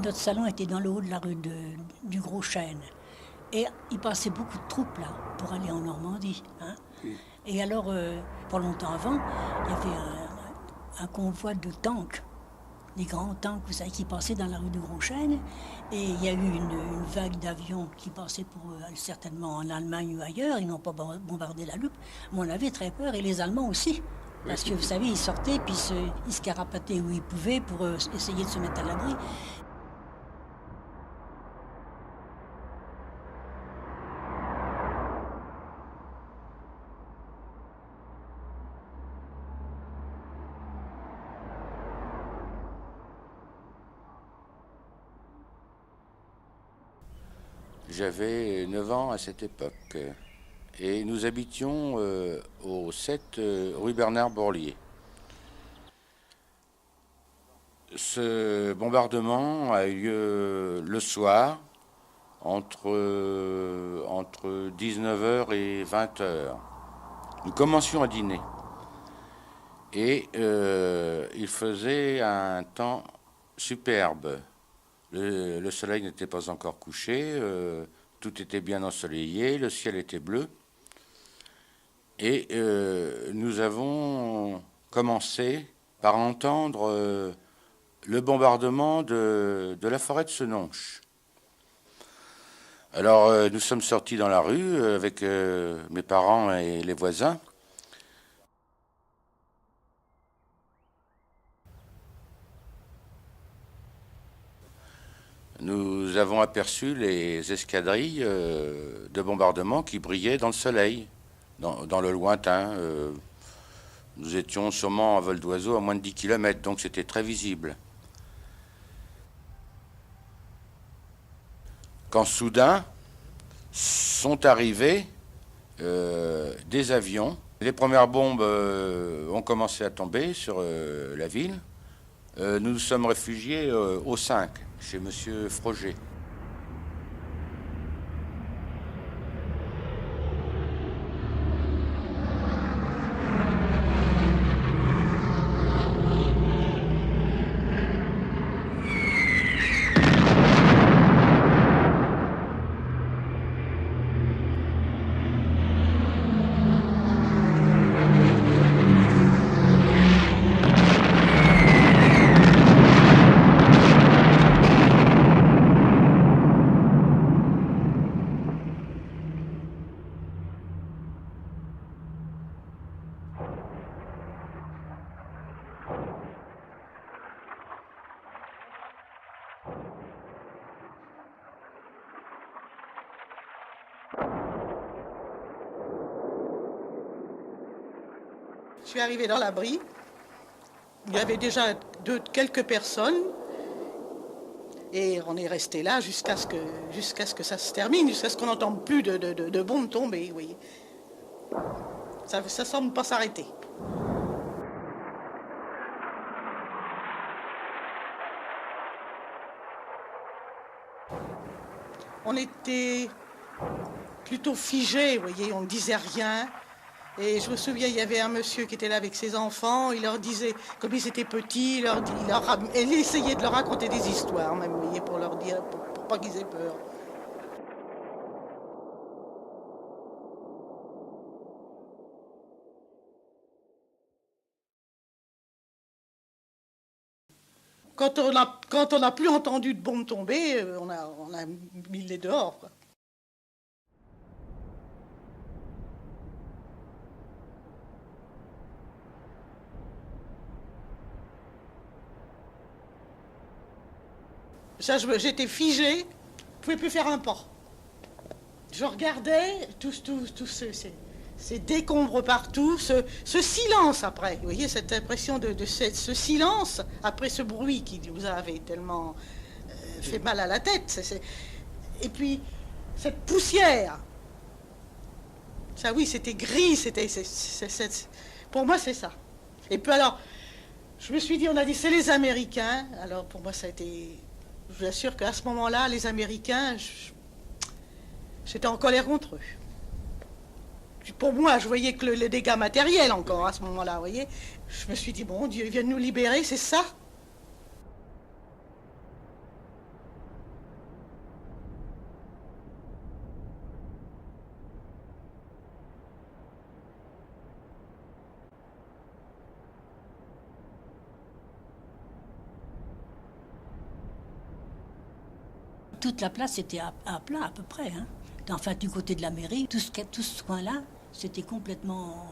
Notre salon était dans le haut de la rue du Gros Chêne. Et il passait beaucoup de troupes là pour aller en Normandie. Hein. Oui. Et alors, pas longtemps avant, il y avait un convoi de tanks, des grands tanks, vous savez, qui passaient dans la rue du Gros Chêne. Et il y a eu une vague d'avions qui passaient pour certainement en Allemagne ou ailleurs. Ils n'ont pas bombardé la Loupe. Mais on avait très peur, et les Allemands aussi. Parce que vous savez, ils sortaient, puis ils se carapataient où ils pouvaient pour essayer de se mettre à l'abri. J'avais 9 ans à cette époque et nous habitions au 7 rue Bernard Borlier. Ce bombardement a eu lieu le soir entre 19h et 20h. Nous commencions à dîner et il faisait un temps superbe. Le soleil n'était pas encore couché, tout était bien ensoleillé, le ciel était bleu. Et nous avons commencé par entendre le bombardement de la forêt de Senonches. Alors nous sommes sortis dans la rue avec mes parents et les voisins. Nous avons aperçu les escadrilles de bombardement qui brillaient dans le soleil, dans le lointain. Nous étions sûrement à vol d'oiseau à moins de 10 km, donc c'était très visible. Quand soudain sont arrivés des avions, les premières bombes ont commencé à tomber sur la ville. Nous nous sommes réfugiés au 5. Chez Monsieur Froger. Je suis arrivée dans l'abri. Il y avait déjà quelques personnes. Et on est resté là jusqu'à ce que ça se termine, jusqu'à ce qu'on n'entende plus de bombes tomber. Oui. Ça semble pas s'arrêter. On était plutôt figés, vous voyez, on ne disait rien. Et je me souviens, il y avait un monsieur qui était là avec ses enfants, il leur disait, comme ils étaient petits, il essayait de leur raconter des histoires, même, vous voyez, pour leur dire, pour pas qu'ils aient peur. Quand on n'a plus entendu de bombes tomber, on a mis les dehors, quoi. Ça, j'étais figée, je ne pouvais plus faire un pas. Je regardais tous ces décombres partout, ce silence après. Vous voyez, cette impression de ce silence après ce bruit qui vous avait tellement fait mal à la tête. Et puis, cette poussière. Ça, oui, c'était gris, pour moi, c'est ça. Et puis alors, je me suis dit, on a dit, c'est les Américains. Alors, pour moi, ça a été... Je vous assure qu'à ce moment-là, les Américains, j'étais en colère contre eux. Pour moi, je voyais que les dégâts matériels encore à ce moment-là, vous voyez. Je me suis dit, bon Dieu, ils viennent nous libérer, c'est ça. Toute la place était à plat à peu près. Hein. Enfin, du côté de la mairie, tout ce coin-là, c'était complètement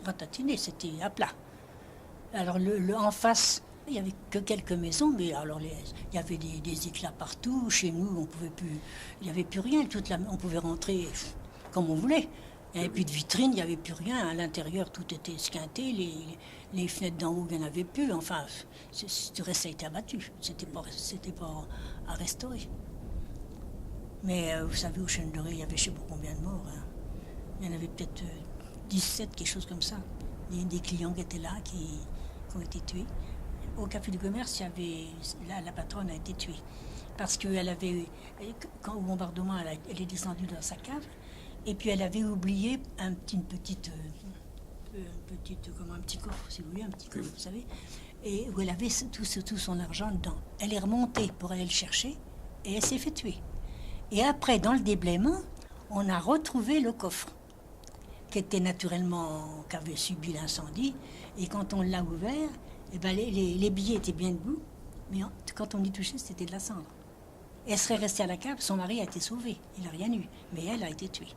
ratatiné, c'était à plat. Alors en face, il n'y avait que quelques maisons, mais alors il y avait des éclats partout. Chez nous, on pouvait plus, il n'y avait plus rien. On pouvait rentrer comme on voulait. Il n'y avait plus de vitrine, il n'y avait plus rien. À l'intérieur, tout était esquinté. Les fenêtres d'en haut, il n'y en avait plus. Enfin, le reste a été abattu. C'était pas à restaurer. Mais vous savez, au Chêne Doré, il y avait je ne sais pas combien de morts. Hein. Il y en avait peut-être 17, quelque chose comme ça. Des clients qui étaétaient là, qui ont été tués. Au Café du Commerce, la patronne a été tuée. Parce qu'elle avait, au bombardement, elle est descendue dans sa cave. Et puis elle avait oublié un petit coffre, si vous voulez, un petit coffre, vous savez, et où elle avait tout son argent dedans. Elle est remontée pour aller le chercher et elle s'est fait tuer. Et après, dans le déblaiement, on a retrouvé le coffre, qui avait subi l'incendie. Et quand on l'a ouvert, eh ben les billets étaient bien debout, mais quand on y touchait, c'était de la cendre. Elle serait restée à la cave, son mari a été sauvé, il n'a rien eu, mais elle a été tuée.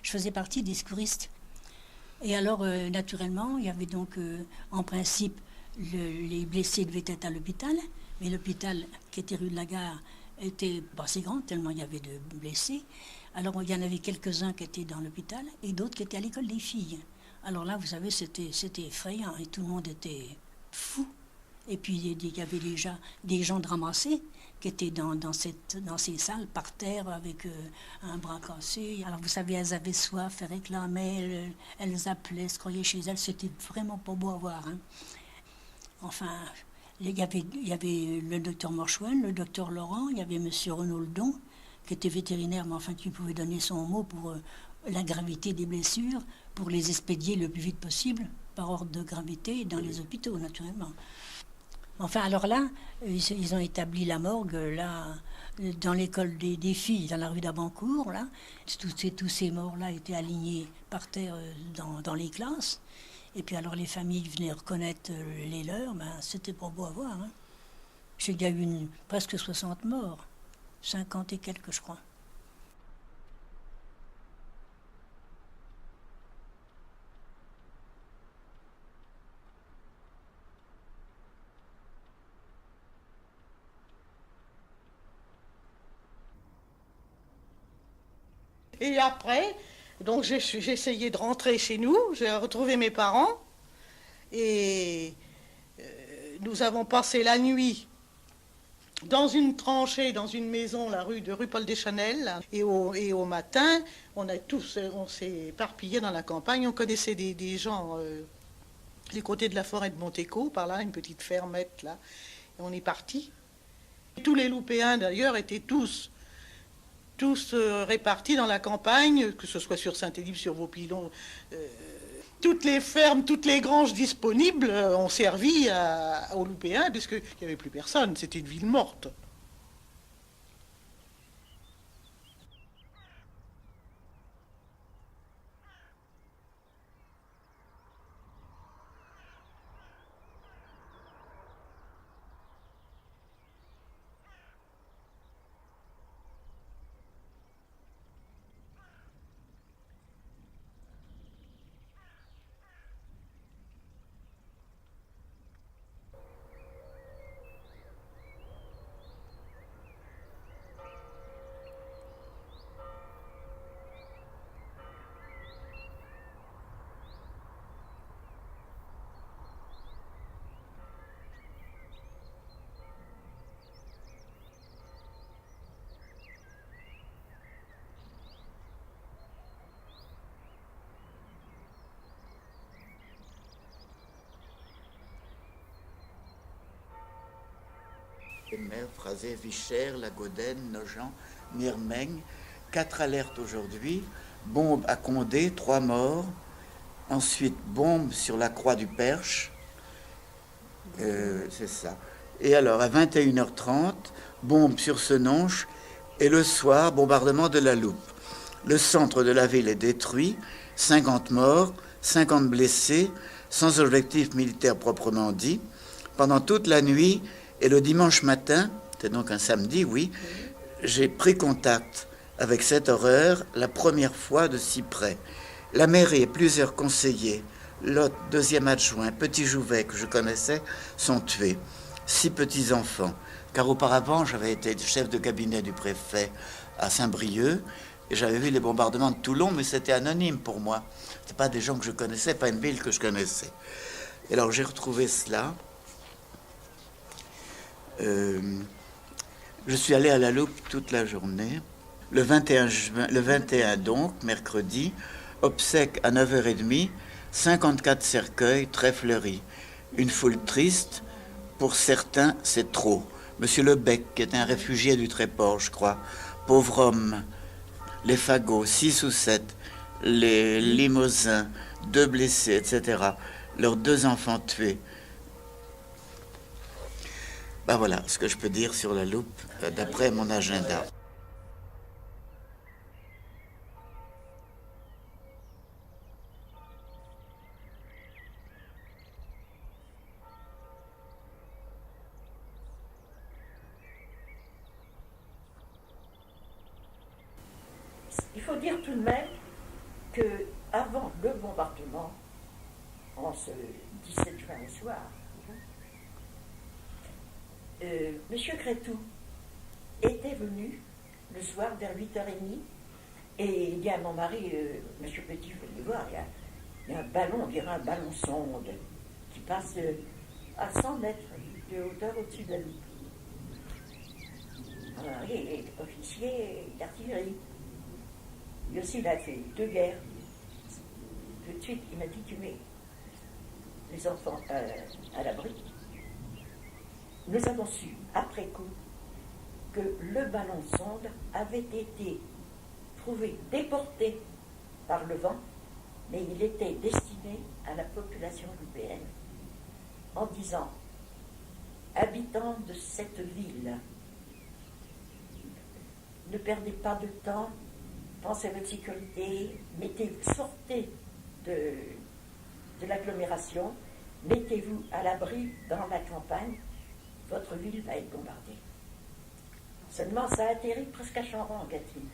Je faisais partie des secouristes. Et alors, naturellement, il y avait donc, en principe, les blessés devaient être à l'hôpital, mais l'hôpital, qui était rue de la Gare, était pas assez grand, tellement il y avait de blessés. Alors, il y en avait quelques-uns qui étaient dans l'hôpital et d'autres qui étaient à l'école des filles. Alors là, vous savez, c'était effrayant et tout le monde était fou. Et puis, il y avait déjà des gens de ramassés qui étaient dans ces salles, par terre, avec un bras cassé. Alors, vous savez, elles avaient soif, elles réclamaient, elles appelaient, se croyaient chez elles. C'était vraiment pas beau à voir. Hein. Enfin, il y avait le docteur Morchouin, le docteur Laurent, il y avait monsieur Renaud Ledon, qui était vétérinaire, mais enfin, qui pouvait donner son mot pour la gravité des blessures, pour les expédier le plus vite possible, par ordre de gravité, dans les hôpitaux, naturellement. Enfin, alors là, ils ont établi la morgue, là, dans l'école des filles, dans la rue d'Abancourt, là. Tous ces morts-là étaient alignés par terre dans les classes. Et puis alors les familles venaient reconnaître les leurs, ben, c'était pas beau à voir. Hein. Il y a eu presque 60 morts, 50 et quelques, je crois. Et après, donc j'ai essayé de rentrer chez nous, j'ai retrouvé mes parents, et nous avons passé la nuit dans une tranchée, dans une maison, la rue Paul Deschanel, et au matin, on s'est éparpillés dans la campagne, on connaissait des gens du côté de la forêt de Montéco, par là, une petite fermette, là, et on est partis. Tous les Loupéens, d'ailleurs, étaient tous répartis dans la campagne, que ce soit sur Saint-Élipe, sur Vaupilon. Toutes les fermes, toutes les granges disponibles ont servi aux Loupéens, puisqu'il n'y avait plus personne, c'était une ville morte. Les maires, Phraset, Vichères, Lagodène, Nogent, Nirmeng, 4 alertes aujourd'hui. Bombe à Condé, 3 morts. Ensuite, bombe sur la croix du Perche. C'est ça. Et alors, à 21h30, bombe sur Senonches. Et le soir, bombardement de la Loupe. Le centre de la ville est détruit. 50 morts, 50 blessés, sans objectif militaire proprement dit. Pendant toute la nuit et le dimanche matin, c'est donc un samedi, oui, j'ai pris contact avec cette horreur la première fois de si près. La mairie et plusieurs conseillers, Lotte, deuxième adjoint, Petit Jouvet, que je connaissais, sont tués. 6 petits-enfants. Car auparavant, j'avais été chef de cabinet du préfet à Saint-Brieuc et j'avais vu les bombardements de Toulon, mais c'était anonyme pour moi. C'est pas des gens que je connaissais, pas une ville que je connaissais. Et alors j'ai retrouvé cela. Je suis allé à la Loupe toute la journée. Le 21 donc, mercredi, obsèques à 9h30, 54 cercueils très fleuris. Une foule triste, pour certains c'est trop. Monsieur Lebec, qui est un réfugié du Tréport, je crois, pauvre homme, les fagots, 6 ou 7, les limousins, 2 blessés, etc. Leurs 2 enfants tués. Ben voilà ce que je peux dire sur la Loupe, d'après mon agenda. Il faut dire tout de même qu'avant le bombardement, en ce 17 juin au soir, M. Crétou était venu le soir vers 8h30 et il dit à mon mari, M. Petit, vous allez voir, il y a un ballon, on dirait un ballon sonde, qui passe à 100 mètres de hauteur au-dessus de la Loupe. Mon mari est officier d'artillerie. Lui aussi, il a fait 2 guerres. Tout de suite, il m'a dit, tu mets les enfants à l'abri. Nous avons su, après coup, que le ballon sonde avait été trouvé déporté par le vent, mais il était destiné à la population loupéenne, en disant, habitants de cette ville, ne perdez pas de temps, pensez à votre sécurité, sortez de l'agglomération, mettez-vous à l'abri dans la campagne, votre ville va être bombardée. Seulement, ça atterrit presque à Chamron, en Gâtine.